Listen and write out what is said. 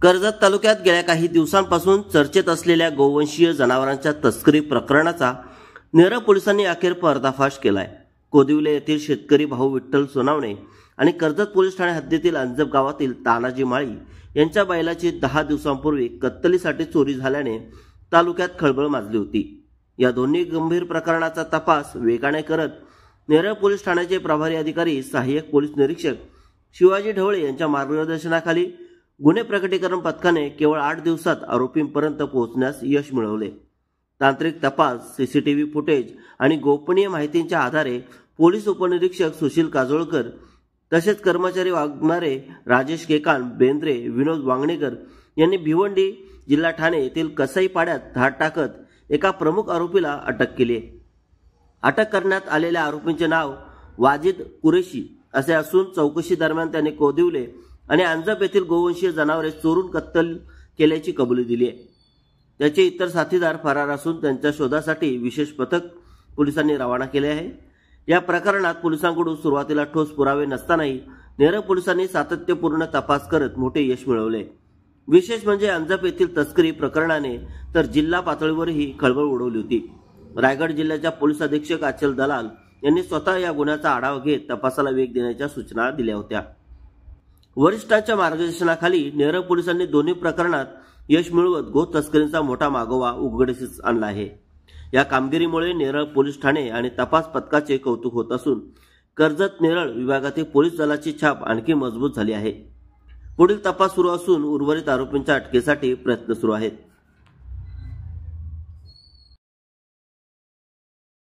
कर्जत तालुक्यात गेल्या काही दिवसांपासून चर्चेत असलेल्या गोवंशीय जनावरांच्या तस्करी प्रकरणाचा नेरळ पोलिसांनी अखेर पर्दाफाश केलाय। कोदिवले येथील शेतकरी भाऊ विठ्ठल सोनावणे आणि कर्जत पोलीस ठाणे हद्दीतील अंजप गावातील तानाजी माळी यांच्या बैलाची 10 दिवसांपूर्वी कत्तलीसाठी चोरी झाल्याने तालुक्यात खळबळ माजली होती। या दोन्ही गंभीर प्रकरणाचा तपास वेगाने करत नेरळ पोलीस ठाण्याचे प्रभारी अधिकारी सहाय्यक पोलीस निरीक्षक शिवाजी ढवळे यांच्या मार्गदर्शनाखाली गुन्हे प्रकटीकरण पथकाने केवळ 8 दिवसात आरोपींपर्यंत पोहोचण्यास यश मिळवले। तांत्रिक तपास, सीसीटीव्ही फुटेज आणि गोपनीय माहितीच्या आधारे पोलीस उपनिरीक्षक सुशील काजोळकर तसेच कर्मचारी वागणारे राजेश केकान, बेंद्रे, विनोद वांगणेकर यांनी भिवंडी जिल्हा ठाणे येथील कसाई पाड्यात धाड टाकत एका प्रमुख आरोपीला अटक केली। अटक करण्यात आलेल्या आरोपींचे नाव वाजिद कुरेशी असे असून चौकशी दरम्यान त्याने कोदिवले आणि अंजप येथील गोवंशीय जनावरे चोरून कत्तल केल्याची कबुली दिली आहे। त्याचे इतर साथीदार फरार असून त्यांच्या शोधासाठी विशेष पथक पोलिसांनी रवाना केले आहे। या प्रकरणात पोलिसांकडून सुरुवातीला ठोस पुरावे नसतानाही नेरळ पोलिसांनी सातत्यपूर्ण तपास करत मोठे यश मिळवले। विशेष म्हणजे अंजप येथील तस्करी प्रकरणाने तर जिल्हा पातळीवरही खळबळ उडवली होती। रायगड जिल्ह्याच्या पोलीस अधीक्षक अचल दलाल यांनी स्वतः या गुन्ह्याचा आढावा घेत तपासाला वेग देण्याच्या सूचना दिल्या होत्या। वरिष्ठांच्या मार्गदर्शनाखाली नेरळ पोलिसांनी दोन्ही प्रकरणात यश मिळवत गो तस्करींचा मोठा मागोवा उघडकीस आणला आहे। या कामगिरीमुळे नेरळ पोलीस ठाणे आणि तपास पथकाचे कौतुक होत असून कर्जत नेरळ विभागातील पोलीस दलाची छाप आणखी मजबूत झाली आहे। पुढील तपास सुरू असून उर्वरित आरोपींच्या अटकेसाठी प्रयत्न सुरू आहेत।